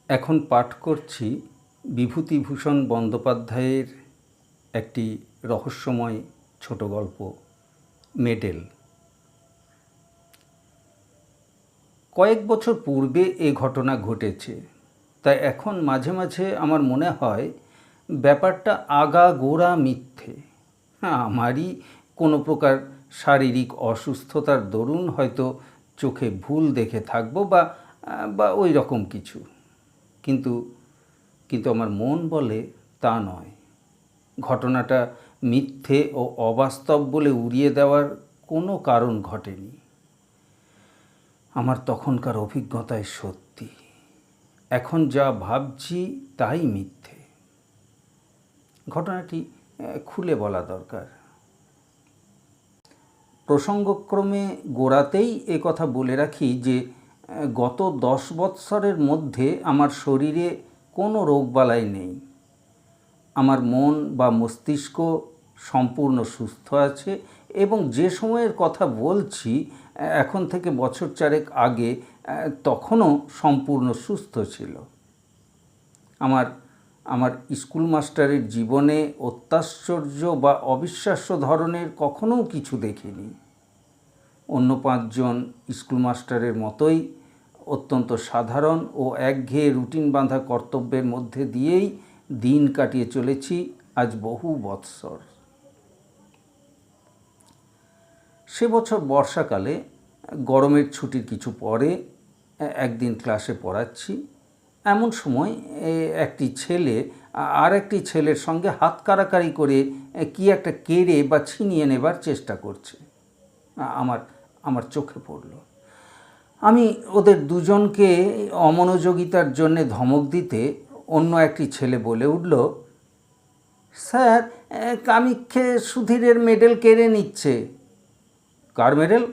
এখন পাঠ করছি বিভূতিভূষণ বন্দ্যোপাধ্যায়ের একটি রহস্যময় ছোট গল্প মেডেল। কয়েক বছর পূর্বে এ ঘটনা ঘটেছে, তাই এখন মাঝে মাঝে আমার মনে হয় ব্যাপারটা আগাগোড়া মিথ্যে। আমারই কোনো প্রকার শারীরিক অসুস্থতার দরুন হয়তো চোখে ভুল দেখে থাকবো বা ওই রকম কিছু, কিন্তু আমার মন বলে তা নয়। ঘটনাটা মিথ্যে ও অবাস্তব বলে উড়িয়ে দেওয়ার কোনো কারণ ঘটেনি। আমার তখনকার অভিজ্ঞতায় সত্যি, এখন যা ভাবছি তাই মিথ্যে। ঘটনাটি খুলে বলা দরকার। প্রসঙ্গক্রমে গোড়াতেই এ কথা বলে রাখি যে গত 10 বৎসরের মধ্যে আমার শরীরে কোনো রোগবালাই নেই। আমার মন বা মস্তিষ্ক সম্পূর্ণ সুস্থ আছে এবং যে সময়ের কথা বলছি এখন থেকে বছর চারেক আগে তখনও সম্পূর্ণ সুস্থ ছিল। আমার স্কুল মাস্টারের জীবনে অত্যাশ্চর্য বা অবিশ্বাস্য ধরনের কখনো কিছু দেখিনি। অন্য 5 জন স্কুল মাস্টারের মতোই অত্যন্ত সাধারণ ও একঘেয়ে রুটিন বাঁধা কর্তব্যের মধ্যে দিয়েই দিন কাটিয়ে চলেছি আজ বহু বৎসর। সে বছর বর্ষাকালে গরমের ছুটির কিছু পরে একদিন ক্লাসে পড়াচ্ছি। এমন সময় একটি ছেলে আর একটি ছেলের সঙ্গে হাত কাড়াকাড়ি করে কি একটা কেড়ে বা ছিনিয়ে নেবার চেষ্টা করছে। আমার চোখে পড়ল। আমি ওদের দুজনকে অমনোযোগিতার জন্যে ধমক দিতে অন্য একটি ছেলে বলে উঠল, স্যার, কামিক্ষে সুধীরের মেডেল কেড়ে নিচ্ছে। কার মেডেল?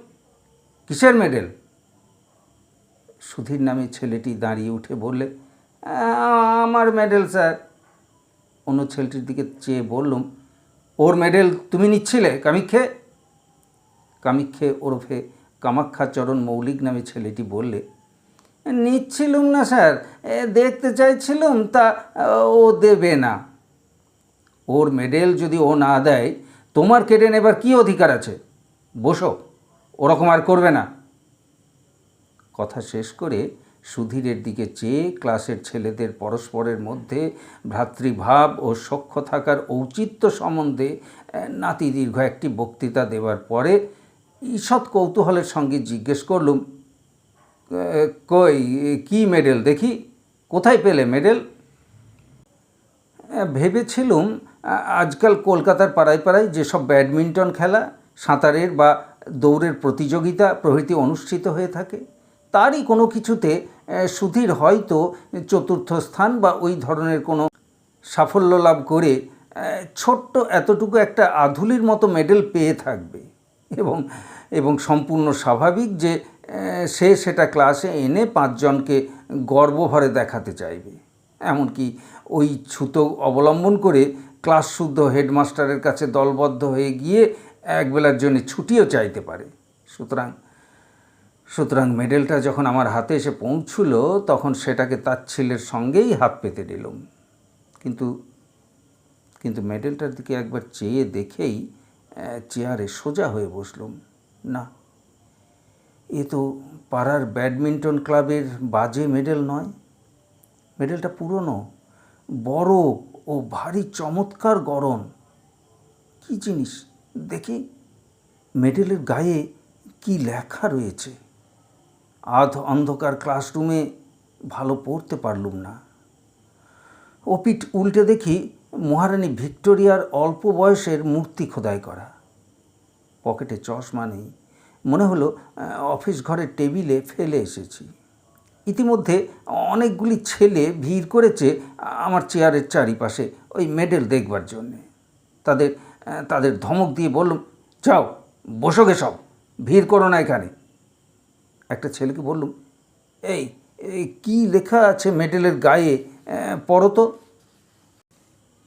কিসের মেডেল? সুধীর নামে ছেলেটি দাঁড়িয়ে উঠে বললে, আমার মেডেল স্যার। অন্য ছেলেটির দিকে চেয়ে বললুম, ওর মেডেল তুমি নিচ্ছিলে কামিক্ষে? কামিক্ষে ওরফে কামাক্ষাচরণ মৌলিক নামে ছেলেটি বললে, নিচ্ছিলুম না স্যার, দেখতে চাইছিলুম, তা ও দেবে না। ওর মেডেল যদি ও না দেয় তোমার কেড়ে নেবার কী অধিকার আছে? বসো, ওরকম আর করবে না। কথা শেষ করে সুধীরের দিকে চেয়ে ক্লাসের ছেলেদের পরস্পরের মধ্যে ভ্রাতৃভাব ও সখ্য থাকার ঔচিত্য সম্বন্ধে নাতিদীর্ঘ একটি বক্তৃতা দেওয়ার পরে ঈষৎ কৌতূহলের সঙ্গে জিজ্ঞেস করলুম, কই, কি মেডেল দেখি, কোথায় পেলে মেডেল? ভেবেছিলুম আজকাল কলকাতার পাড়ায় পাড়ায় যেসব ব্যাডমিন্টন খেলা, সাঁতারের বা দৌড়ের প্রতিযোগিতা প্রভৃতি অনুষ্ঠিত হয়ে থাকে, তারই কোনো কিছুতে সুধীর হয়তো 4র্থ স্থান বা ওই ধরনের কোনো সাফল্য লাভ করে ছোট্ট এতটুকু একটা আধুলির মতো মেডেল পেয়ে থাকবে এবং সম্পূর্ণ স্বাভাবিক যে সে সেটা ক্লাসে এনে 5 জনকে গর্বভরে দেখাতে চাইবে। এমনকি ওই ছুতো অবলম্বন করে ক্লাস শুদ্ধ হেডমাস্টারের কাছে দলবদ্ধ হয়ে গিয়ে একবেলার জন্য ছুটিও চাইতে পারে। সুতরাং মেডেলটা যখন আমার হাতে এসে পৌঁছল তখন সেটাকে তাচ্ছিল্যের সঙ্গেই হাত পেতে দিলুম। কিন্তু মেডেলটার দিকে একবার চেয়ে দেখেই চেয়ারে সোজা হয়ে বসলুম। না, এ তো পাড়ার ব্যাডমিন্টন ক্লাবের বাজে মেডেল নয়। মেডেলটা পুরনো, বড় ও ভারী চমৎকার গড়ন। কী জিনিস দেখি? মেডেলের গায়ে কি লেখা রয়েছে? অন্ধকার ক্লাসরুমে ভালো পড়তে পারলুম না। ওপিঠ উল্টে দেখি মহারানী ভিক্টোরিয়ার অল্প বয়সের মূর্তি খোদাই করা। পকেটে চশমা নেই, মনে হলো অফিস ঘরের টেবিলে ফেলে এসেছি। ইতিমধ্যে অনেকগুলি ছেলে ভিড় করেছে আমার চেয়ারের চারিপাশে ওই মেডেল দেখবার জন্যে। তাদের ধমক দিয়ে বললুম, যাও বসো গে সব, ভিড় করো না এখানে। একটা ছেলেকে বললুম, এই কি লেখা আছে মেডেলের গায়ে, পড়ো তো।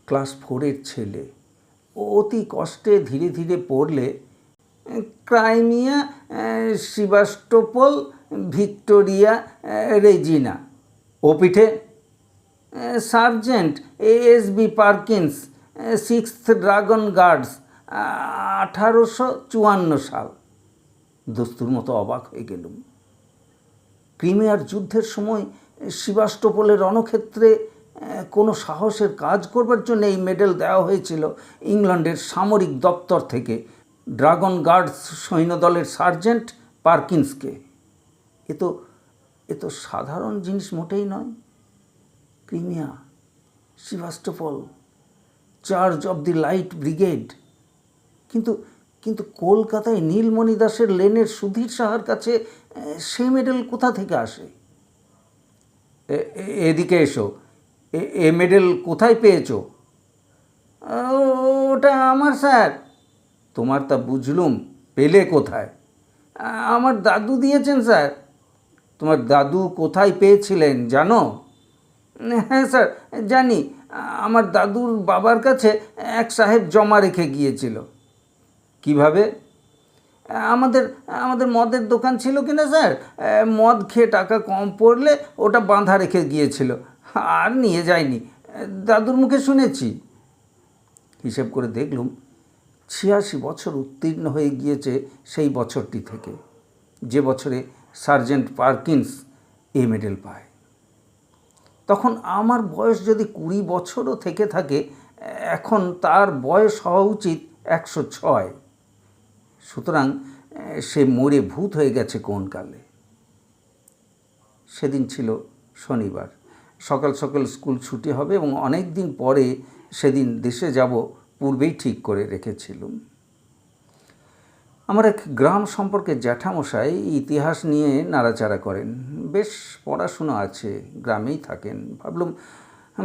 ক্লাস 4-এর ছেলে অতি কষ্টে ধীরে ধীরে পড়লে, ক্রাইমিয়া সেভাস্টোপল ভিক্টোরিয়া রেজিনা। ও পিঠে sergeant ASB Perkins, 6th dragon guards, 1854 সাল। দস্তুর মতো অবাক হয়ে গেলুম। ক্রিমিয়ার যুদ্ধের সময় সেভাস্টোপোলের রণক্ষেত্রে কোনো সাহসের কাজ করবার জন্য এই মেডেল দেওয়া হয়েছিল ইংল্যান্ডের সামরিক দপ্তর থেকে ড্রাগন গার্ডস সৈন্যদলের সার্জেন্ট পার্কিন্সকে। এ তো সাধারণ জিনিস মোটেই নয়। Crimea, Sevastopol, charge of the light brigade. কিন্তু কলকাতায় নীলমণি দাসের লেনের সুধীর সাহার কাছে সে মেডেল কোথা থেকে আসে? এদিকে এসো, এ মেডেল কোথায় পেয়েছো? ওটা আমার স্যার। তোমার তা বুঝলুম, পেলে কোথায়? আমার দাদু দিয়েছেন স্যার। তোমার দাদু কোথায় পেয়েছিলেন জানো? হ্যাঁ স্যার জানি, আমার দাদুর বাবার কাছে এক সাহেব জমা রেখে গিয়েছিল। কিভাবে? আমাদের মদের দোকান ছিল কিনা স্যার, মদ খেয়ে টাকা কম পড়লে ওটা বাঁধা রেখে গিয়েছিল, আর নিয়ে যায়নি। দাদুর মুখে শুনেছি। হিসেব করে দেখলুম 86 বছর উত্তীর্ণ হয়ে গিয়েছে সেই বছরটি থেকে, যে বছরে সার্জেন্ট পার্কিন্স এ মেডেল পায়। তখন আমার বয়স যদি 20 বছরও থেকে থাকে, এখন তার বয়স হওয়া উচিত 106। সুতরাং সে মরে ভূত হয়ে গেছে কোন কালে। সেদিন ছিল শনিবার। সকাল সকাল স্কুল ছুটি হবে এবং অনেক দিন পরে সেদিন দেশে যাব পূর্বেই ঠিক করে রেখেছিলুম। আমার এক গ্রাম সম্পর্কে জ্যাঠামশাই ইতিহাস নিয়ে নাড়াচাড়া করেন, বেশ পড়াশুনো আছে, গ্রামেই থাকেন।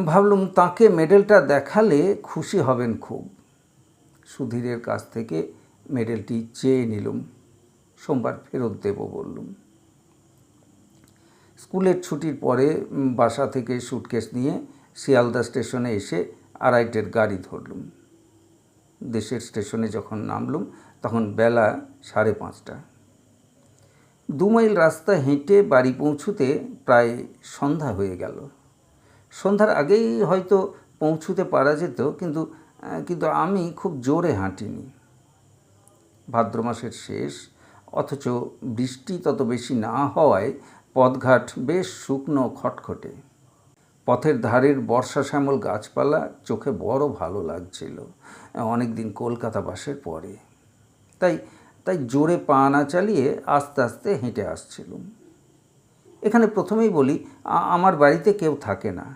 ভাবলুম তাকে মেডেলটা দেখালে খুশি হবেন খুব। সুধীরের কাছ থেকে মেডেলটি চেয়ে নিলুম, সোমবার ফেরত দেব বললুম। স্কুলের ছুটির পরে বাসা থেকে সুটকেস নিয়ে শিয়ালদা স্টেশনে এসে আড়াইটের গাড়ি ধরলুম। দেশের স্টেশনে যখন নামলুম তখন বেলা 5:30। 2 মাইল রাস্তা হেঁটে বাড়ি পৌঁছুতে প্রায় সন্ধ্যা হয়ে গেল। সন্ধ্যার আগেই হয়তো পৌঁছুতে পারা যেত, কিন্তু আমি খুব জোরে হাঁটিনি। ভাদ্র মাসের শেষ, অথচ বৃষ্টি তত বেশি না হওয়ায় পথঘাট বেশ শুকনো খটখটে। পথের ধারের বর্ষা শ্যামল গাছপালা চোখে বড় ভালো লাগছিল অনেক দিন কলকাতা বাসের পরে। তাই জোরে পা না চালিয়ে আস্তে আস্তে হেঁটে আসছিলুম। এখানে প্রথমেই বলি, আমার বাড়িতে কেউ থাকে না।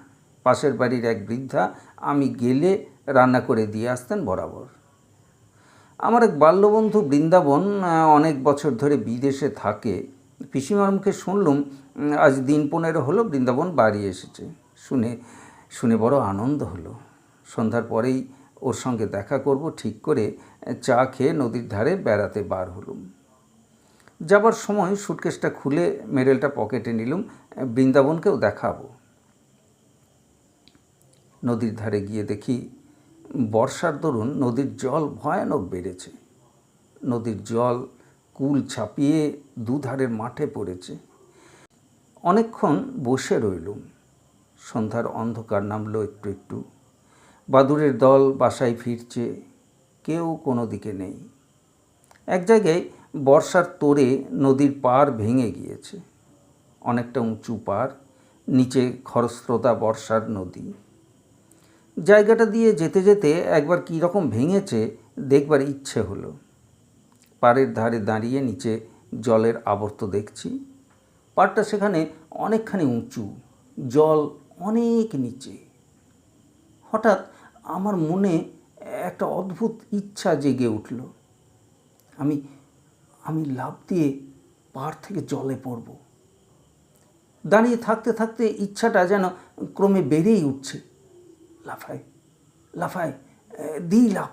পাশের বাড়ির এক বৃদ্ধা আমি গেলে রান্না করে দিয়ে আসতেন বরাবর। আমার এক বাল্যবন্ধু বৃন্দাবন অনেক বছর ধরে বিদেশে থাকে। পিসিমার মুখে শুনলুম আজ দিন 15 হলো বৃন্দাবন বাড়ি এসেছে। শুনে বড় আনন্দ হলো। সন্ধ্যার পরেই ওর সঙ্গে দেখা করব ঠিক করে চা খেয়ে নদীর ধারে বেড়াতে বার হলুম। যাবার সময় সুটকেসটা খুলে মেডেলটা পকেটে নিলুম, বৃন্দাবনকেও দেখাবো। নদীর ধারে গিয়ে দেখি বর্ষার দরুন নদীর জল ভয়ানক বেড়েছে। নদীর জল কুল ছাপিয়ে দুধারের মাঠে পড়েছে। অনেকক্ষণ বসে রইলুম। সন্ধ্যার অন্ধকার নামলো একটু একটু। বাদুড়ের দল বাসায় ফিরছে, কেউ কোনো দিকে নেই। এক জায়গায় বর্ষার তোড়ে নদীর পাড় ভেঙে গিয়েছে। অনেকটা উঁচু পাড়, নিচে খরস্রোতা বর্ষার নদী। জায়গাটা দিয়ে যেতে যেতে একবার কী রকম ভেঙেছে দেখবার ইচ্ছে হলো। পাড়ের ধারে দাঁড়িয়ে নিচে জলের আবর্ত দেখছি। পাড়টা সেখানে অনেকখানি উঁচু, জল অনেক নিচে। হঠাৎ আমার মনে একটা অদ্ভুত ইচ্ছা জেগে উঠল। আমি লাফ দিয়ে পাড় থেকে জলে পড়ব। দাঁড়িয়ে থাকতে থাকতে ইচ্ছাটা যেন ক্রমে বেড়েই উঠছে। লাফায় দিই লাফ।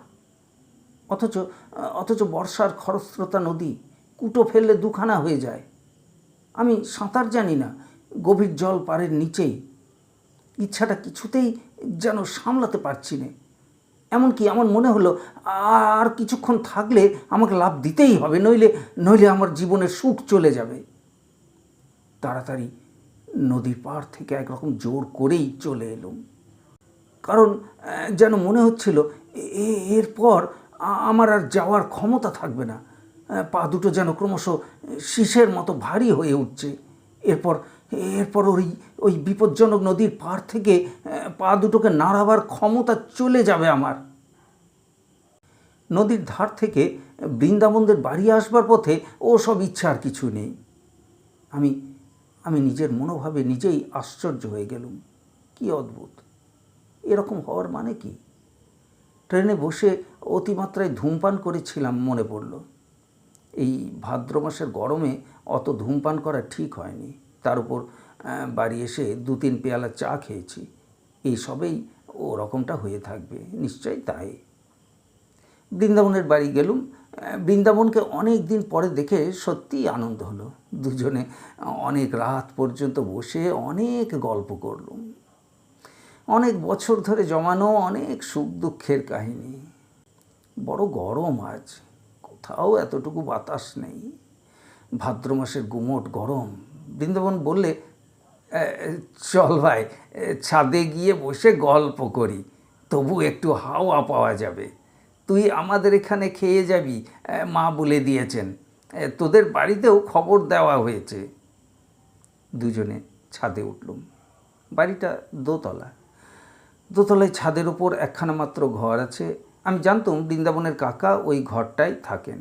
অথচ বর্ষার খরস্রোতা নদী, কুটো ফেললে দুখানা হয়ে যায়। আমি সাঁতার জানি না, গভীর জল পাড়ের নিচেই। ইচ্ছাটা কিছুতেই যেন সামলাতে পারছি না। এমনকি আমার মনে হলো আর কিছুক্ষণ থাকলে আমাকে লাফ দিতেই হবে, নইলে আমার জীবনের সুখ চলে যাবে। তাড়াতাড়ি নদীর পাড় থেকে একরকম জোর করেই চলে এলুম, কারণ যেন মনে হচ্ছিল এরপর আমার আর যাওয়ার ক্ষমতা থাকবে না। পা দুটো যেন ক্রমশ শীষের মতো ভারী হয়ে উঠছে। এরপর এরপর ওই ওই বিপজ্জনক নদীর পাড় থেকে পা দুটোকে নাড়াবার ক্ষমতা চলে যাবে আমার। নদীর ধার থেকে বৃন্দাবনদের বাড়ি আসবার পথে ও সব ইচ্ছা আর কিছু নেই। আমি আমি নিজের মনোভাবে নিজেই আশ্চর্য হয়ে গেলুম। কি অদ্ভুত! এরকম হওয়ার মানে কি? ট্রেনে বসে অতিমাত্রায় ধূমপান করেছিলাম মনে পড়ল। এই ভাদ্র মাসের গরমে অত ধূমপান করা ঠিক হয়নি। তার উপর বাড়ি এসে 2-3 পেয়ালা চা খেয়েছি। এই সবেই ও রকমটা হয়ে থাকবে, নিশ্চয়ই তাই। বৃন্দাবনের বাড়ি গেলুম। বৃন্দাবনকে অনেক দিন পরে দেখে সত্যিই আনন্দ হলো। দুজনে অনেক রাত পর্যন্ত বসে অনেক গল্প করলুম। অনেক বছর ধরে জমানো অনেক সুখ দুঃখের কাহিনী। বড় গরম আজ, কোথাও এতটুকু বাতাস নেই। ভাদ্র মাসের গুমোট গরম। বৃন্দাবন বললে, চল ভাই, ছাদে গিয়ে বসে গল্প করি, তবু একটু হাওয়া পাওয়া যাবে। তুই আমাদের এখানে খেয়ে যাবি, মা বলে দিয়েছেন। তোদের বাড়িতেও খবর দেওয়া হয়েছে। দুজনে ছাদে উঠলুম। বাড়িটা দোতলায় ছাদের ওপর একখানা মাত্র ঘর আছে। আমি জানতুম বৃন্দাবনের কাকা ওই ঘরটায় থাকেন।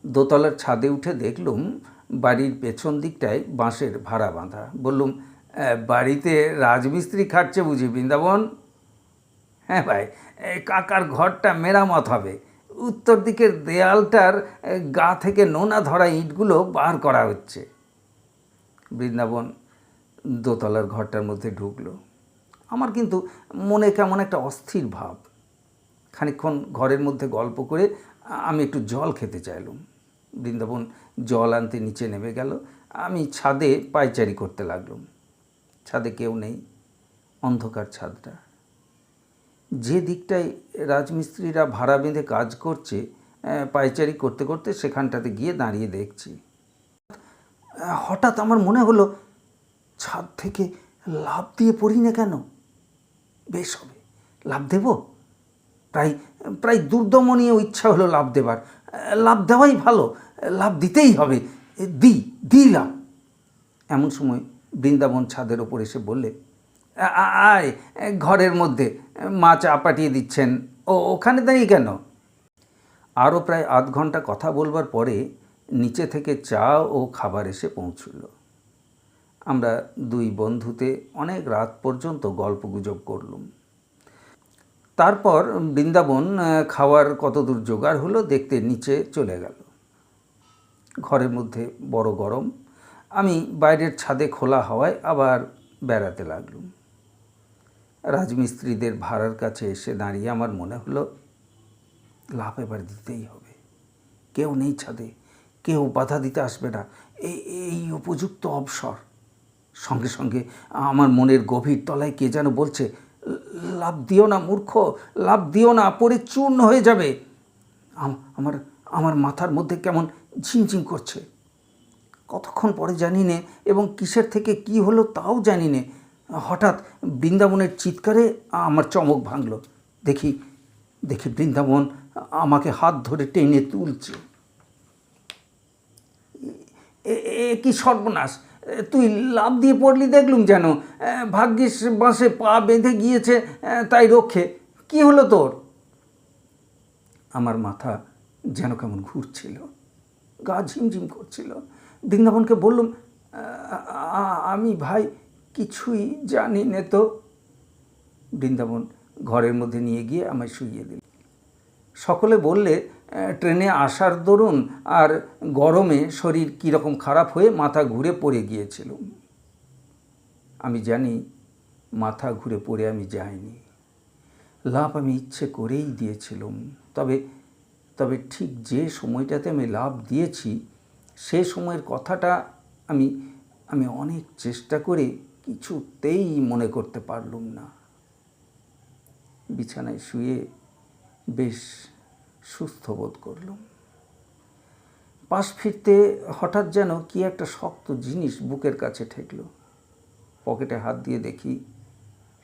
দোতলার ছাদে উঠে দেখলুম বাড়ির পেছন দিকটায় বাঁশের ভাড়া বাঁধা। বললুম, বাড়িতে রাজমিস্ত্রি খাটছে বুঝি বৃন্দাবন? হ্যাঁ ভাই, কাকার ঘরটা মেরামত হবে। উত্তর দিকের দেয়ালটার গা থেকে নোনা ধরা ইঁটগুলো বার করা হচ্ছে। বৃন্দাবন দোতলার ঘরটার মধ্যে ঢুকলো। আমার কিন্তু মনে কেমন একটা অস্থির ভাব। খানিকক্ষণ ঘরের মধ্যে গল্প করে আমি একটু জল খেতে চাইলুম। বৃন্দাবন জল আনতে নিচে নেমে গেল। আমি ছাদে পায়চারি করতে লাগলুম। ছাদে কেউ নেই, অন্ধকার ছাদটা। যে দিকটায় রাজমিস্ত্রিরা ভাড়া বেঁধে কাজ করছে, পায়চারি করতে করতে সেখানটাতে গিয়ে দাঁড়িয়ে দেখছি। হঠাৎ আমার মনে হলো, ছাদ থেকে লাফ দিয়ে পড়ি না কেন? বেশ হবে, লাফ দেব। প্রায় দুর্দমনীয় ইচ্ছা হলো লাফ দেবার। লাফ দেওয়াই ভালো, লাফ দিতেই হবে। দিলাম। এমন সময় বৃন্দাবন ছাদের ওপর এসে বললে, আয় ঘরের মধ্যে, মা চা পাঠিয়ে দিচ্ছেন। ওখানে দাঁড়িয়ে কেন? আরও প্রায় আধ ঘন্টা কথা বলবার পরে নিচে থেকে চা ও খাবার এসে পৌঁছল। আমরা দুই বন্ধুতে অনেক রাত পর্যন্ত গল্পগুজব করলুম। তারপর বৃন্দাবন খাওয়ার কতদূর জোগাড় হলো দেখতে নিচে চলে গেল। ঘরের মধ্যে বড় গরম। আমি বাইরের ছাদে খোলা হাওয়ায় আবার বেড়াতে লাগলুম। রাজমিস্ত্রিদের ভাড়ার কাছে এসে দাঁড়িয়ে আমার মনে হলো, লাফ এবার দিতেই হবে। কেউ নেই ছাদে, কেউ বাধা দিতে আসবে না। এই উপযুক্ত অবসর। সঙ্গে সঙ্গে আমার মনের গভীর তলায় কে যেন বলছে, লাফ দিও না মূর্খ, লাফ দিও না, পড়ে চূর্ণ হয়ে যাবে। আমার মাথার মধ্যে কেমন ঝিমঝিম করছে। কতক্ষণ পরে জানি নে, এবং কিসের থেকে কি হলো তাও জানি নে। হঠাৎ বৃন্দাবনের চিৎকারে আমার চমক ভাঙল। দেখি বৃন্দাবন আমাকে হাত ধরে টেনে তুলছে। কি সর্বনাশ! তুই লাফ দিয়ে পড়লি দেখলুম যেন। ভাগ্যিস বাঁশে পা বেঁধে গিয়েছে, তাই রক্ষে। কি হলো তোর? আমার মাথা যেন কেমন ঘুরছিল, গা ঝিমঝিম করছিল। বৃন্দাবনকে বললুম, আমি ভাই কিছুই জানি নে তো। বৃন্দাবন ঘরের মধ্যে নিয়ে গিয়ে আমায় শুইয়ে দিল। সকলে বললে, ট্রেনে আসার দরুন আর গরমে শরীর কীরকম খারাপ হয়ে মাথা ঘুরে পড়ে গিয়েছিল। আমি জানি মাথা ঘুরে পড়ে আমি যাইনি। লাফ আমি ইচ্ছে করেই দিয়েছিলাম। তবে ঠিক যে সময়টাতে আমি লাফ দিয়েছি সে সময়ের কথাটা আমি অনেক চেষ্টা করে কিছুতেই মনে করতে পারলুম না। বিছানায় শুয়ে বেশ সুস্থ বোধ করলুম। পাশ ফিরতে হঠাৎ যেন কি একটা শক্ত জিনিস বুকের কাছে ঠেকল। পকেটে হাত দিয়ে দেখি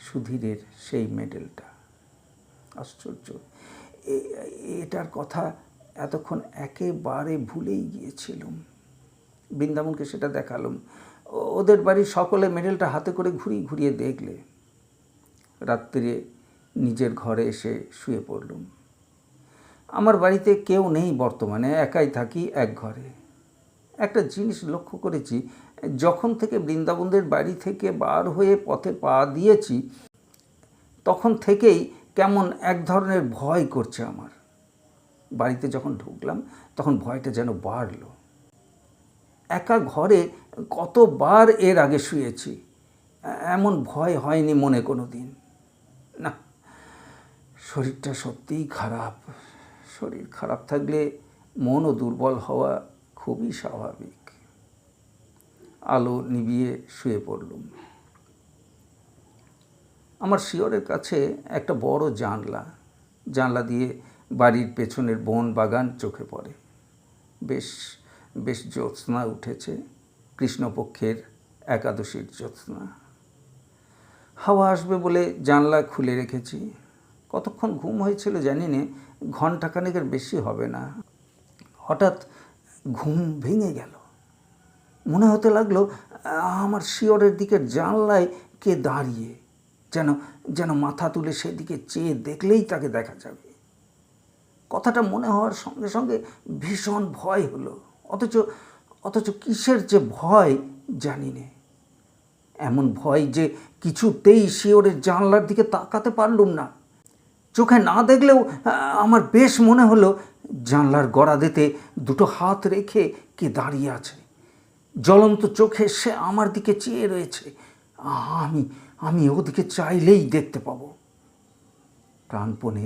সুধীরের সেই মেডেলটা। আশ্চর্য, এটার কথা এতক্ষণ একেবারে ভুলেই গিয়েছিলাম। বৃন্দাবনকে সেটা দেখালাম। ওদের বাড়ির সকলে মেডেলটা হাতে করে ঘুরিয়ে ঘুরিয়ে দেখলে। রাত্রে নিজের ঘরে এসে শুয়ে পড়লুম। আমার বাড়িতে কেউ নেই বর্তমানে, একাই থাকি এক ঘরে। একটা জিনিস লক্ষ্য করেছি, যখন থেকে বৃন্দাবনদের বাড়ি থেকে বার হয়ে পথে পা দিয়েছি তখন থেকেই কেমন এক ধরনের ভয় করছে আমার। বাড়িতে যখন ঢুকলাম তখন ভয়টা যেন বাড়ল। একা ঘরে কতবার এর আগে শুয়েছি, এমন ভয় হয়নি মনে কোনো দিন। না, শরীরটা সত্যিই খারাপ। শরীর খারাপ থাকলে মনও দুর্বল হওয়া খুবই স্বাভাবিক। আলো নিভিয়ে শুয়ে পড়লুম। আমার শিয়রের কাছে একটা বড় জানলা দিয়ে বাড়ির পেছনের বন বাগান চোখে পড়ে। বেশ বেশ জ্যোৎস্না উঠেছে, কৃষ্ণপক্ষের একাদশীর জ্যোৎস্না। হাওয়া আসবে বলে জানলা খুলে রেখেছি। কতক্ষণ ঘুম হয়েছিল জানি না, ঘণ্টাখানেকের বেশি হবে না। হঠাৎ ঘুম ভেঙে গেল। মনে হতে লাগলো আমার শিয়রের দিকের জানলায় কে দাঁড়িয়ে, যেন মাথা তুলে সেদিকে চেয়ে দেখলেই তাকে দেখা যাবে। কথাটা মনে হওয়ার সঙ্গে সঙ্গে ভীষণ ভয় হলো। অথচ কিসের যে ভয় জানি না। এমন ভয় যে কিছুতেই শিয়রের জানলার দিকে তাকাতে পারলুম না। চোখে না দেখলেও আমার বেশ মনে হলো জানলার গড়াদেতে দুটো হাত রেখে কে দাঁড়িয়ে আছে। জ্বলন্ত চোখে সে আমার দিকে চেয়ে রয়েছে। আমি ওদিকে চাইলেই দেখতে পাবো। প্রাণপণে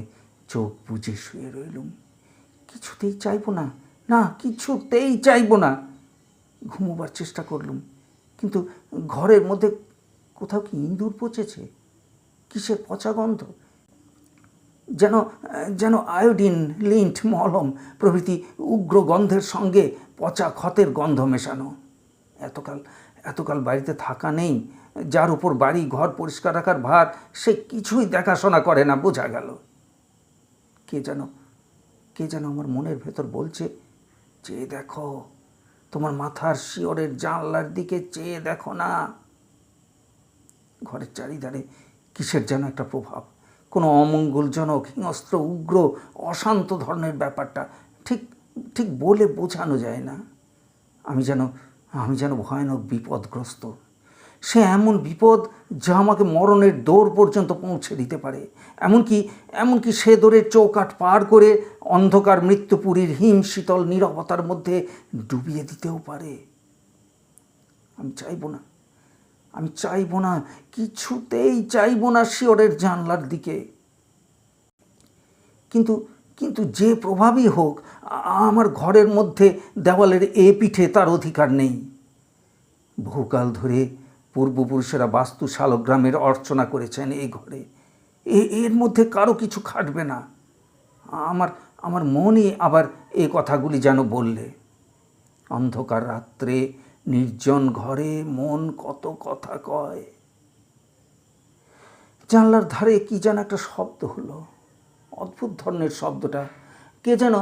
চোখ বুজে শুয়ে রইলুম। কিছুতেই চাইব না, কিছুতেই চাইব না। ঘুমোবার চেষ্টা করলুম, কিন্তু ঘরের মধ্যে কোথাও কি ইঁদুর পচেছে? কিসের পচা গন্ধ? যেন আয়োডিন, লিন্ট, মলম প্রভৃতি উগ্র গন্ধের সঙ্গে পচা ক্ষতের গন্ধ মেশানো। এতকাল বাড়িতে থাকা নেই, যার উপর বাড়ি ঘর পরিষ্কার রাখার ভার, সে কিছুই দেখাশোনা করে না, বোঝা গেল। কে যেন আমার মনের ভেতর বলছে, চেয়ে দেখো, তোমার মাথার শিয়রের জানলার দিকে চেয়ে দেখো না। ঘরের চারিধারে কিসের যেন একটা প্রভাব, কোনো অমঙ্গলজনক, হিংস্র, উগ্র, অশান্ত ধরনের ব্যাপারটা ঠিক বলে বোঝানো যায় না। আমি যেন ভয়ানক বিপদগ্রস্ত। সে এমন বিপদ যা আমাকে মরণের দৌড় পর্যন্ত পৌঁছে দিতে পারে। এমনকি সে দৌড়ের চৌকাঠ পার করে অন্ধকার মৃত্যুপুরীর হিম শীতল নীরবতার মধ্যে ডুবিয়ে দিতেও পারে। আমি চাইব না, কিছুতেই চাইব না শিয়রের জানলার দিকে। কিন্তু যে প্রভাবই হোক, আমার ঘরের মধ্যে দেওয়ালের এ পিঠে তার অধিকার নেই। বহুকাল ধরে পূর্বপুরুষেরা বাস্তু শালগ্রামের অর্চনা করেছেন এই ঘরে। এর মধ্যে কারো কিছু খাটবে না। আমার মনই আবার এ কথাগুলি যেন বললে। অন্ধকার রাত্রে নির্জন ঘরে মন কত কথা কয়। জানলার ধারে কি যেন একটা শব্দ হলো, অদ্ভুত ধরনের শব্দটা। কে যেন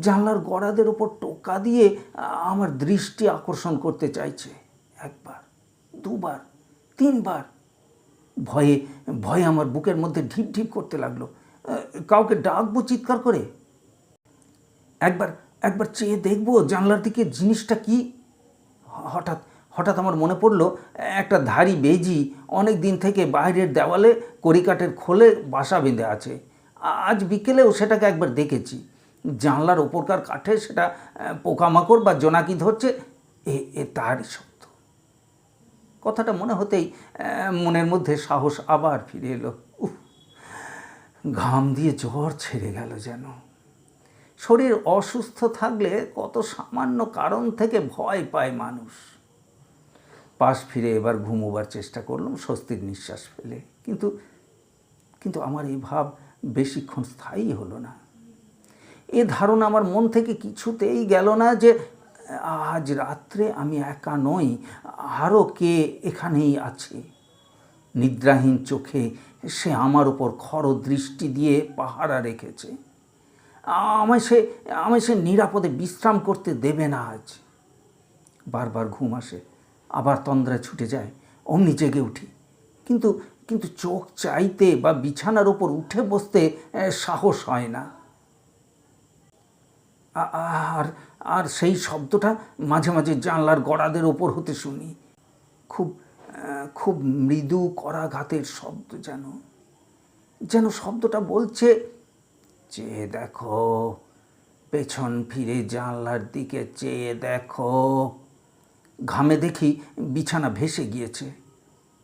জানলার গড়াদের ওপর টোকা দিয়ে আমার দৃষ্টি আকর্ষণ করতে চাইছে। একবার, দুবার, তিনবার। ভয়ে আমার বুকের মধ্যে ঢিপ ঢিপ করতে লাগলো। কাউকে ডাকবো চিৎকার করে? একবার চেয়ে দেখবো জানলার দিকে জিনিসটা কি? হঠাৎ আমার মনে পড়লো, একটা ধাড়ি বেজি অনেক দিন থেকে বাইরের দেওয়ালে কড়িকাঠের খোলে বাসা বেঁধে আছে। আজ বিকেলেও সেটাকে একবার দেখেছি। জানলার ওপরকার কাঠে সেটা পোকামাকড় বা জোনাকি ধরছে, তারই শব্দ। কথাটা মনে হতেই মনের মধ্যে সাহস আবার ফিরে এলো। ঘাম দিয়ে জ্বর ছেড়ে গেল যেন। শরীর অসুস্থ থাকলে কত সামান্য কারণ থেকে ভয় পায় মানুষ। পাশ ফিরে এবার ঘুমোবার চেষ্টা করলাম স্বস্তির নিঃশ্বাস ফেলে। কিন্তু আমার এই ভাব বেশিক্ষণ স্থায়ী হলো না। এ ধারণা আমার মন থেকে কিছুতেই গেল না আজ রাত্রে আমি একা নই, আরও কে এখানেই আছে। নিদ্রাহীন চোখে সে আমার উপর খর দৃষ্টি দিয়ে পাহারা রেখেছে। আমায় সে নিরাপদে বিশ্রাম করতে দেবে না আজ। বারবার ঘুম আসে, আবার তন্দ্রায় ছুটে যায়, অমনি জেগে উঠি। কিন্তু কিন্তু চোখ চাইতে বা বিছানার ওপর উঠে বসতে সাহস হয় না। আর আর সেই শব্দটা মাঝে মাঝে জানলার গড়াদের ওপর হতে শুনি। খুব খুব মৃদু করাঘাতের শব্দ, যেন শব্দটা বলছে, চেয়ে দেখো, পেছন ফিরে জানলার দিকে চেয়ে দেখো। ঘামে দেখি বিছানা ভেসে গিয়েছে।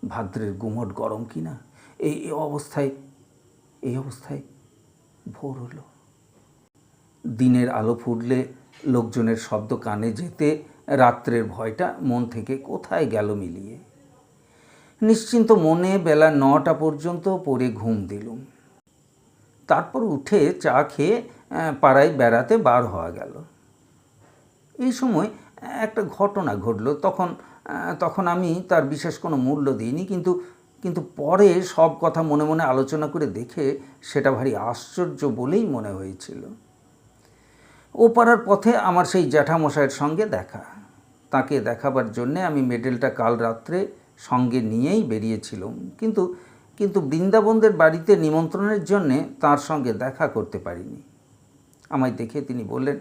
ভাদ্রের গুমট গরম কিনা, এই অবস্থায় ভোর হলো। দিনের আলো ফুটলে লোকজনের শব্দ কানে যেতে রাত্রের ভয়টা মন থেকে কোথায় গেল মিলিয়ে। নিশ্চিন্ত মনে বেলা 9টা পর্যন্ত পড়ে ঘুম দিলুম। তারপর উঠে চা খেয়ে পাড়ায় বেড়াতে বার হওয়া গেল। এই সময় একটা ঘটনা ঘটল। তখন আমি তার বিশেষ কোনো মূল্য দিইনি, কিন্তু পরে সব কথা মনে মনে আলোচনা করে দেখে সেটা ভারী আশ্চর্য বলেই মনে হয়েছিল। ও পাড়ার পথে আমার সেই জ্যাঠামশাইয়ের সঙ্গে দেখা। তাকে দেখাবার জন্যে আমি মেডেলটা কাল রাত্রে সঙ্গে নিয়েই বেরিয়েছিলাম, কিন্তু বৃন্দাবনদের বাড়িতে নিমন্ত্রণের জন্যে তার সঙ্গে দেখা করতে পারিনি। আমায় দেখে তিনি বললেন,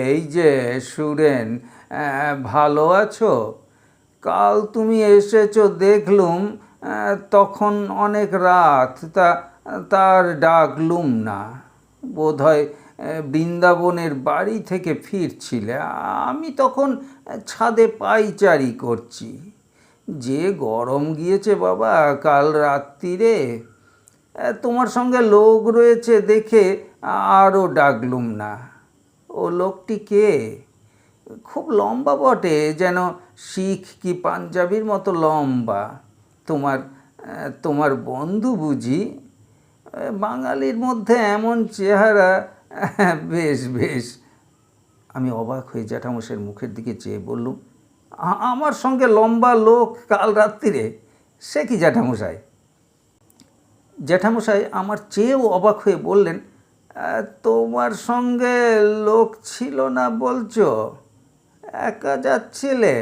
এই যে সুরেন, ভালো আছো? কাল তুমি এসেছো দেখলুম, তখন অনেক রাত, তার ডাকলুম না। বোধহয় বৃন্দাবনের বাড়ি থেকে ফিরছিলে। আমি তখন ছাদে পায়চারি করছি। যে গরম গিয়েছে বাবা কাল রাত্রিরে, তোমার সঙ্গে লোক রয়েছে দেখে আরও ডাকলুম না। ও লোকটি কে? খুব লম্বা বটে, যেন শিখ কি পাঞ্জাবির মতো লম্বা। তোমার বন্ধু বুঝি? বাঙালির মধ্যে এমন চেহারা, বেশ। আমি অবাক হয়ে জ্যাঠামশাইয়ের মুখের দিকে চেয়ে বললুম, আমার সঙ্গে লম্বা লোক কাল রাত্রিরে? সে কি জ্যাঠামশাই? জ্যাঠামশাই আমার চেয়েও অবাক হয়ে বললেন, তোমার সঙ্গে লোক ছিল না বলছো? একা যাচ্ছিলে?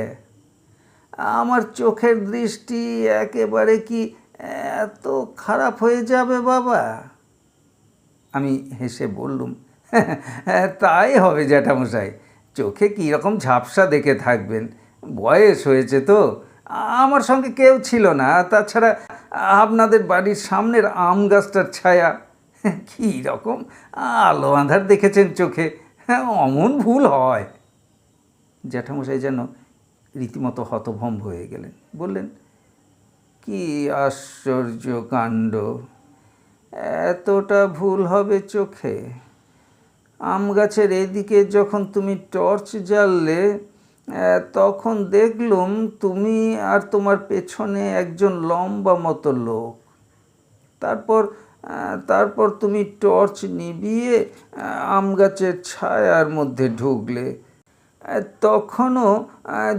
আমার চোখের দৃষ্টি একেবারে কি এত খারাপ হয়ে যাবে বাবা? আমি হেসে বললুম, তাই হবে জ্যাঠামশাই, চোখে কীরকম ঝাপসা দেখে থাকবেন, বয়স হয়েছে তো। আমার সঙ্গে কেউ ছিল না, তাছাড়া আপনাদের বাড়ির সামনের আম গাছটার ছায়া। কী রকম আলো আঁধার দেখেছেন চোখে, অমন ভুল হয়? জ্যাঠামশাই যেন রীতিমতো হতভম্ব হয়ে গেলেন। বললেন, কি আশ্চর্য কাণ্ড, এতটা ভুল হবে চোখে? আম গাছের এদিকে যখন তুমি টর্চ জ্বাললে, তখন দেখলুম তুমি আর তোমার পেছনে একজন লম্বা মতো লোক। তারপর তুমি টর্চ নিভিয়ে আম গাছের ছায়ার মধ্যে ঢুকলে। তখনও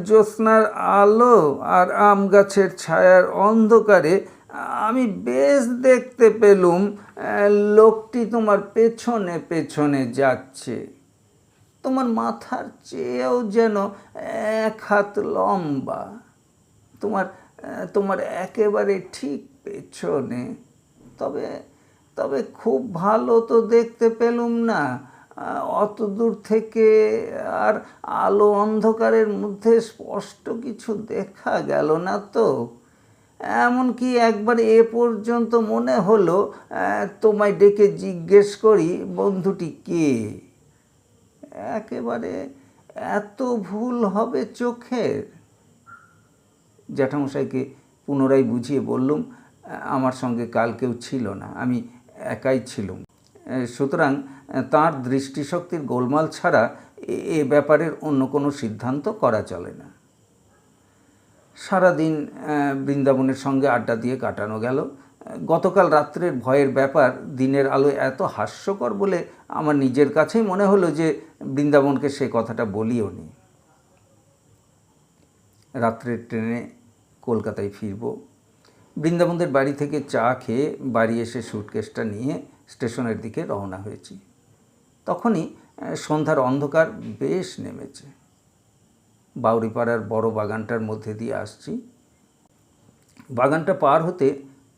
জ্যোৎস্নার আলো আর আম গাছের ছায়ার অন্ধকারে আমি বেশ দেখতে পেলুম লোকটি তোমার পেছনে পেছনে যাচ্ছে। তোমার মাথার চেয়েও যেন 1 হাত লম্বা, তোমার একেবারে ঠিক পেছনে। তবে খুব ভালো তো দেখতে পেলুম না, অত দূর থেকে আর আলো অন্ধকারের মধ্যে স্পষ্ট কিছু দেখা গেল না তো। এমনকি একবার এ পর্যন্ত মনে হলো তোমায় ডেকে জিজ্ঞেস করি বন্ধুটি কে। একেবারে এত ভুল হবে চোখের? জ্যাঠামশাইকে পুনরায় বুঝিয়ে বললুম, আমার সঙ্গে কাল কেউ ছিল না, আমি একাই ছিলুম। সুতরাং তাঁর দৃষ্টিশক্তির গোলমাল ছাড়া এ ব্যাপারের অন্য কোনো সিদ্ধান্ত করা চলে না। সারাদিন বৃন্দাবনের সঙ্গে আড্ডা দিয়ে কাটানো গেল। গতকাল রাত্রের ভয়ের ব্যাপার দিনের আলোয় এত হাস্যকর বলে আমার নিজের কাছেই মনে হলো যে বৃন্দাবনকে সে কথাটা বলিও নি। রাত্রের ট্রেনে কলকাতায় ফিরব। বৃন্দাবনদের বাড়ি থেকে চা খেয়ে বাড়ি এসে স্যুটকেসটা নিয়ে স্টেশনের দিকে রওনা হয়েছি। তখনই সন্ধ্যার অন্ধকার বেশ নেমেছে। বাউরিপাড়ার বড় বাগানটার মধ্যে দিয়ে আসছি। বাগানটা পার হতে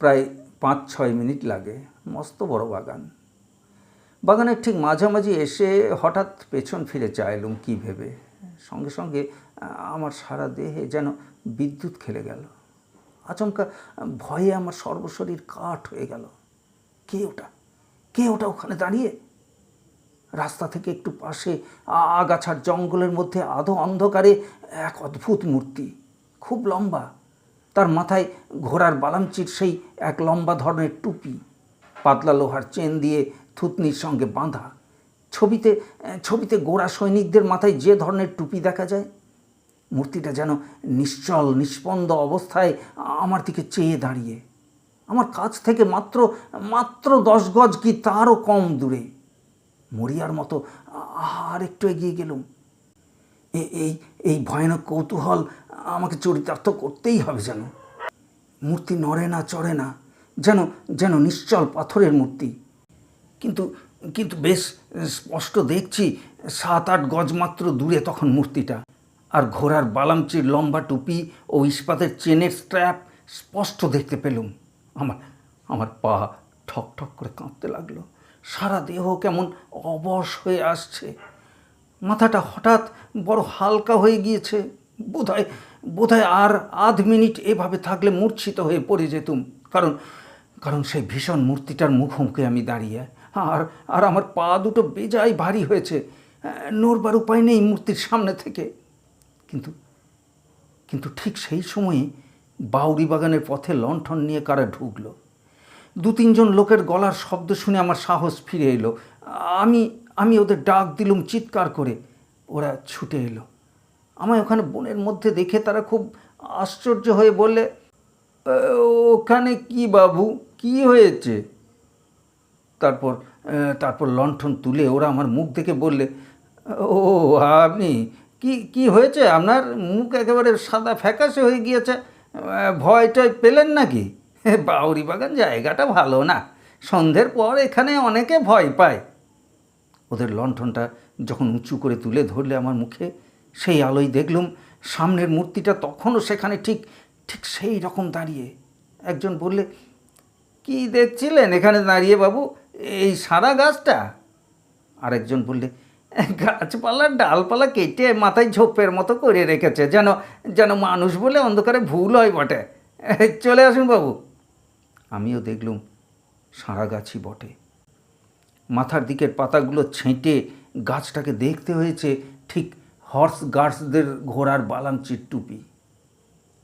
প্রায় 5-6 মিনিট লাগে। মস্ত বড় বাগান। বাগানের ঠিক মাঝামাঝি এসে হঠাৎ পেছন ফিরে চাইলুম কী ভেবে। সঙ্গে সঙ্গে আমার সারা দেহে যেন বিদ্যুৎ খেলে গেল। আচমকা ভয়ে আমার সর্বশরীর কাঠ হয়ে গেল। কে ওটা ওখানে দাঁড়িয়ে? রাস্তা থেকে একটু পাশে আগাছার জঙ্গলের মধ্যে আধো অন্ধকারে এক অদ্ভুত মূর্তি, খুব লম্বা। তার মাথায় ঘোড়ার বালামচির সেই এক লম্বা ধরনের টুপি, পাতলা লোহার চেন দিয়ে থুতনির সঙ্গে বাঁধা। ছবিতে গোরা সৈনিকদের মাথায় যে ধরনের টুপি দেখা যায়, মূর্তিটা যেন নিশ্চল নিস্পন্দ অবস্থায় আমার দিকে চেয়ে দাঁড়িয়ে। আমার কাছ থেকে মাত্র 10 গজ কি তারও কম দূরে। মরিয়ার মতো আর একটু এগিয়ে গেলুম। এই ভয়ানক কৌতূহল আমাকে চরিতার্থ করতেই হবে। যেন মূর্তি নড়ে না, চড়ে না, যেন নিশ্চল পাথরের মূর্তি। কিন্তু বেশ স্পষ্ট দেখছি 7-8 গজ মাত্র দূরে তখন মূর্তিটা। আর ঘোড়ার বালামচির লম্বা টুপি ও ইস্পাতের চেনের স্ট্র্যাপ স্পষ্ট দেখতে পেলুম। আমার পা ঠক ঠক করে কাঁপতে লাগলো। সারা দেহ কেমন অবশ হয়ে আসছে। মাথাটা হঠাৎ বড় হালকা হয়ে গিয়েছে। বোধহয় আর আধ মিনিট এভাবে থাকলে মূর্ছিত হয়ে পড়ে যেতুম। কারণ সেই ভীষণ মূর্তিটার মুখোমুখি আমি দাঁড়িয়ে। আর আমার পা দুটো বেজায় ভারী হয়েছে। নড়বার উপায় নেই মূর্তির সামনে থেকে। কিন্তু ঠিক সেই সময়ে বাউরি বাগানের পথে লণ্ঠন নিয়ে কারা ঢুকলো। 2-3 জন লোকের গলার শব্দ শুনে আমার সাহস ফিরে এলো। আমি ওদের ডাক দিলুম চিৎকার করে। ওরা ছুটে এলো। আমায় ওখানে বনের মধ্যে দেখে তারা খুব আশ্চর্য হয়ে বললে, ওখানে কি বাবু, কি হয়েছে? তারপর লণ্ঠন তুলে ওরা আমার মুখ দেখে বললে, ও আপনি কি হয়েছে? আপনার মুখ একেবারে সাদা ফ্যাকাশে হয়ে গিয়েছে। ভয়টাই পেলেন নাকি? বাউরি বাগান জায়গাটা ভালো না, সন্ধ্যের পর এখানে অনেকে ভয় পায়। ওদের লণ্ঠনটা যখন উঁচু করে তুলে ধরলে আমার মুখে, সেই আলোয় দেখলুম সামনের মূর্তিটা তখনও সেখানে ঠিক সেই রকম দাঁড়িয়ে। একজন বললে, কি দেখছিলেন এখানে দাঁড়িয়ে বাবু, এই সারা গাছটা? আরেকজন বললে, গাছপালার ডালপালা কেটে মাথায় ঝোপের মতো করে রেখেছে, যেন মানুষ বলে অন্ধকারে ভুল হয় বটে। চলে আসুন বাবু। আমিও দেখলুম সারা গাছই বটে। মাথার দিকের পাতাগুলো ছেঁটে গাছটাকে দেখতে হয়েছে ঠিক হর্স গার্ডসদের ঘোড়ার বালামচির টুপি।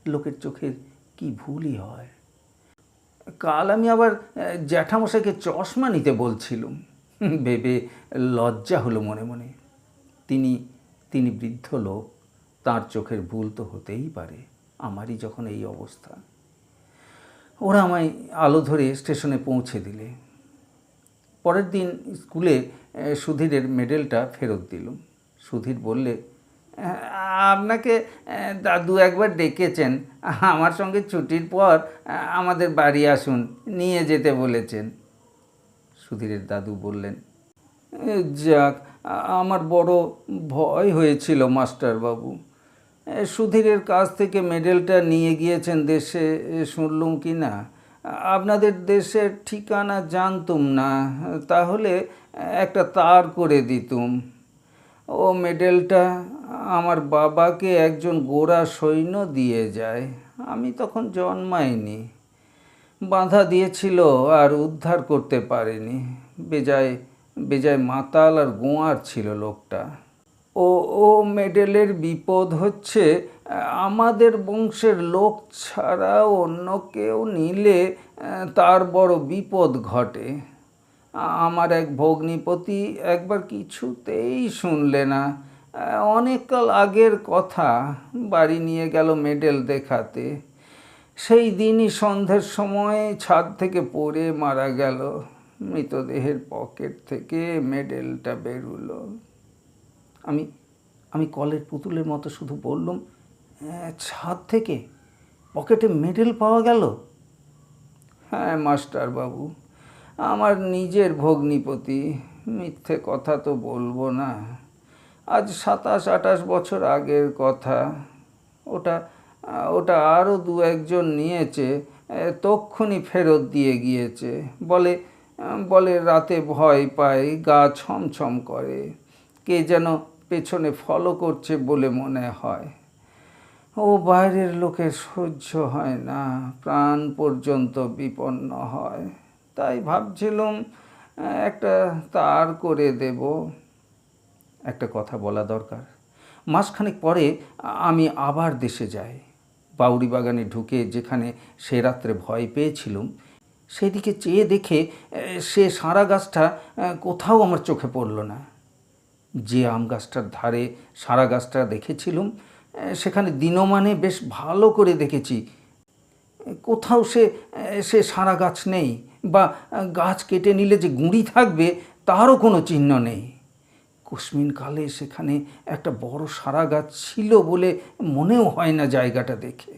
লোকের চোখের কি ভুলই হয়। কাল আমি আবার জ্যাঠামশাইকে চশমা নিতে বলছিলুম, ভেবে লজ্জা হলো মনে মনে। তিনি বৃদ্ধ লোক, তাঁর চোখের ভুল তো হতেই পারে, আমারই যখন এই অবস্থা। ওরা আমায় আলো ধরে স্টেশনে পৌঁছে দিলে। পরের দিন স্কুলে সুধীরের মেডেলটা ফেরত দিলুম। সুধীর বললে, আপনাকে দাদু একবার ডেকেছেন, আমার সঙ্গে ছুটির পর আমাদের বাড়ি আসুন, নিয়ে যেতে বলেছেন। সুধীরের দাদু বললেন, যাক, আমার বড় ভয় হয়েছিল মাস্টারবাবু। সুধীরের কাছ থেকে মেডেলটা নিয়ে গিয়েছেন দেশে, শুনলুম কি না। আপনাদের দেশের ঠিকানা জানতুম না, তাহলে একটা তার করে দিতুম। ও মেডেলটা আমার বাবাকে একজন গোরা সৈন্য দিয়ে যায়, আমি তখন জন্মাইনি। বাঁধা দিয়েছিল আর উদ্ধার করতে পারেনি। বেজায় মাতাল আর গোঁয়ার ছিল লোকটা। ও মেডেলের বিপদ হচ্ছে, আমাদের বংশের লোক ছাড়া অন্য কেউ নিলে তার বড় বিপদ ঘটে। আমার এক ভগ্নিপতি একবার কিছুতেই শুনলে না। অনেককাল আগের কথা, বাড়ি নিয়ে গেল মেডেল দেখাতে। সেই দিনই সন্ধ্যের সময় ছাদ থেকে পড়ে মারা গেল। মৃতদেহের পকেট থেকে মেডেলটা বেরুলো। আমি আমি কলের পুতুলের মতো শুধু বললুম, ছাদ থেকে পকেটে মেডেল পাওয়া গেল? হ্যাঁ মাস্টারবাবু, আমার নিজের ভগ্নিপতি, মিথ্যে কথা তো বলবো না। আজ 27-28 বছর আগের কথা। ওটা ওটা আরও 2-1 জন নিয়েছে, তক্ষুনি ফেরত দিয়ে গিয়েছে। বলে বলে রাতে ভয় পায়, গা ছমছম করে, কে যেন পেছনে ফলো করছে বলে মনে হয়। ও বাইরের লোকের সহ্য হয় না, প্রাণ পর্যন্ত বিপন্ন হয়। তাই ভাবছিলুম একটা তার করে দেব। একটা কথা বলা দরকার। মাসখানেক পরে আমি আবার দেশে যাই। বাউরি বাগানে ঢুকে যেখানে সে রাত্রে ভয় পেয়েছিলুম, সেদিকে চেয়ে দেখে সে সারা গাছটা কোথাও আমার চোখে পড়ল না। যে আম গাছটার ধারে সারা গাছটা দেখেছিলুম, সেখানে দিনমানে বেশ ভালো করে দেখেছি, কোথাও সে সারা গাছ নেই, বা গাছ কেটে নিলে যে গুঁড়ি থাকবে তারও কোনো চিহ্ন নেই। কোশ্মিনকালে সেখানে একটা বড় সারা গাছ ছিল বলে মনেও হয় না জায়গাটা দেখে।